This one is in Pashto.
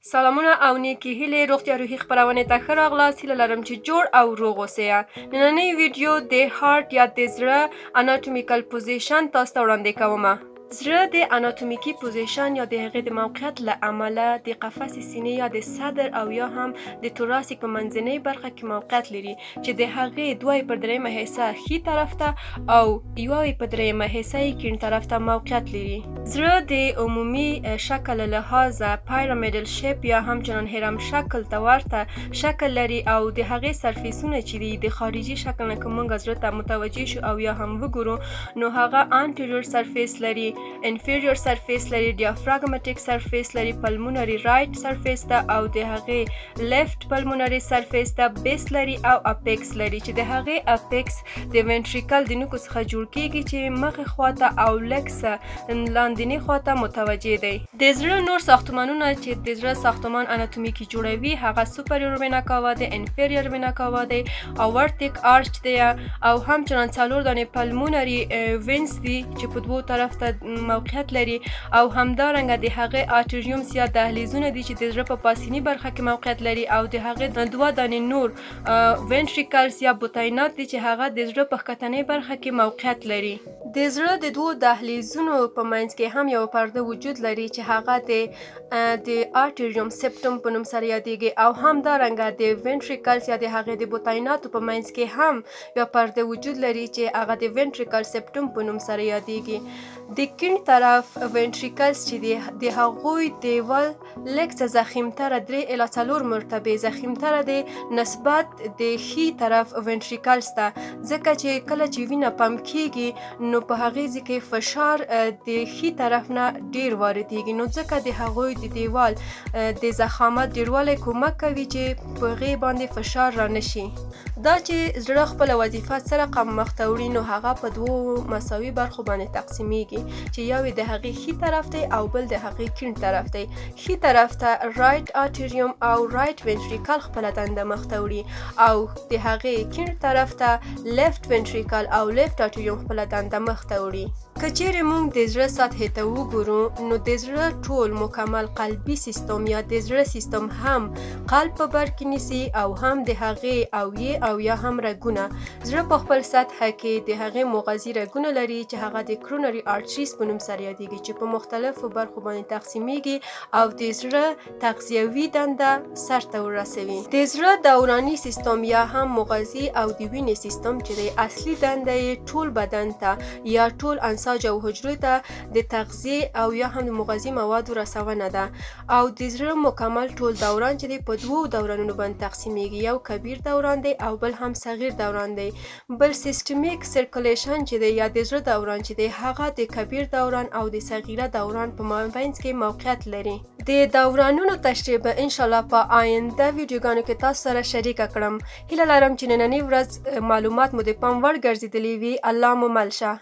سلامونه او نیکې هیلې روغتیا روهي خپرونې ته ښه راغلاست. هیله لرم چې جوړ او روغ اوسئ. نننۍ ویډیو د هارت یا د زړه اناتومیکل پوزیشن تاسو ته وړاندې کومه. زړه د اناتومیکي پوزیشن یا د هغې د موقعیت له امله د قفس سینې یا د صدر او یا هم د توراسیک په منځنۍ برخه کې موقعیت لري چې د هغې 2/3 حصه ښي طرف ته او 1/3 حصه یې کیڼ طرف ته موقعیت لري. زړه د عمومي شکل له لحاظه پیرامډل شیپ یا هم چنان هرم شکل ته ورته شکل لري او د هغې سرفیسونه چې دي د خارجي شکل نه که موږ زړه ته متوجه شو او یا هم وګورو نو هغه انټیریور سرفیس لري، انفیریور سرفیس لري، ډیافراګماټیک سرفیس لري، پلمونري رایټ سرفیس ته او د هغې لیفت پلمونري سرفیس ته بیس لري او اپیکس لري چې د هغې اپیکس د وینټریکل د نوکو څخه جوړ کیږي چې مخې خواته او لکسه لاندنۍ خواته متوجه دی. د زړه نور ساختمانونه چې د زړه ساختمان اناتومیکي جوړوي هغه سوپریور وینا کاوا دی، انفیریور وینا کاوا دی، اورټیک آرچ دی او همچنان 4 دانې پلمونري وینز دي چې په دوو طرف ته موقعیت لري او همدارنګه د هغې آرټریومز یا دهلیزونه دي چې د زړه په پاسینی برخه کې موقعیت لري او د هغې 2 دانې نور وینټریکلز یا بوتاینات دي چې هغه د زړه په ښکتنۍ برخه کې موقعیت لري. د زړه د 2 دهلیزونو په منځ کې هم یو پرده وجود لري چې هغه د آرټریوم سپټم په نوم سره یادیږي او همدارنګه د وینټریکلز یا د هغې د بوتایناتو په منځ کې هم یو پرده وجود لري چې هغه د وینټریکل سپټم په نوم سره یادیږي. د کیڼ طرف وینټریکلز چې د هغوی دیوال لږ څه ضخیمتره 3 الی 4 مرتبې ضخیمتره دی نسبت د ښي طرف وینټریکلز ته ځکه چې کله چې وینه پمپ کیږي نو په هغې ځای کې فشار د ښي طرف نه ډیر واردیږي نو ځکه د هغوی د دیوال د ضخامت ډیروالی کومک کوي چې په هغې باندې فشار رانشي. دا چې زړه خپله وظیفه څه رقم مخته وړي نو هغه په 2 مساوي برخو باندې تقسیمیږي چې یو د هغې ښي طرف دی او بل د هغې کیڼ طرف دی. ښي طرف ته رایټ آرټریوم او رایټ وینټریکل خپله دنده مخته وړي او د هغې کیڼ طرف ته لیفت وینټریکل او لیفت آرټریوم خپله دنده مخته وړي. که چیرې موږ د زړه سطحې ته وګورو نو د زړه ټول مکمل قلبي سیستم یا د زړه سیستم هم قلب په بر کې نیسي او هم د هغې او یا هم رګونه. زړه په خپل سطحه کې د هغې مغذي رګونه لري چې هغه د کرونري آرټریز په نوم سره یادیږي چې په مختلفو برخو باندې تقسیمیږي او د زړه تغذیوي دنده سرته ورسوي. د زړه دوراني سیستم یا هم مغذي او د وینې سیستم چې د اصلي دنده یې ټول بدن ته یا ټول انساج او حجرو ته د تغذیې او یا هم د مغذي موادو رسونه ده او د زړه مکمل ټول دوران چې دی په 2 دورانونو باندې تقسیمیږي، یو کبیر دوران دی او بل هم صغیر دوران دی. بل سیستمیک سرکولیشن چې دی یا د زړه دوران چې دی هغه د کبیر دوران او د صغیره دوران په مابینځ کې موقعیت لري. د دورانونو تشریح به انشاءالله په آینده ویډیوګانو کې تاسو سره شریکه کړم. هیله لرم چې نننۍ ورځ معلومات مو د پام وړ ګرځېدلي وي. الله مو مل شه.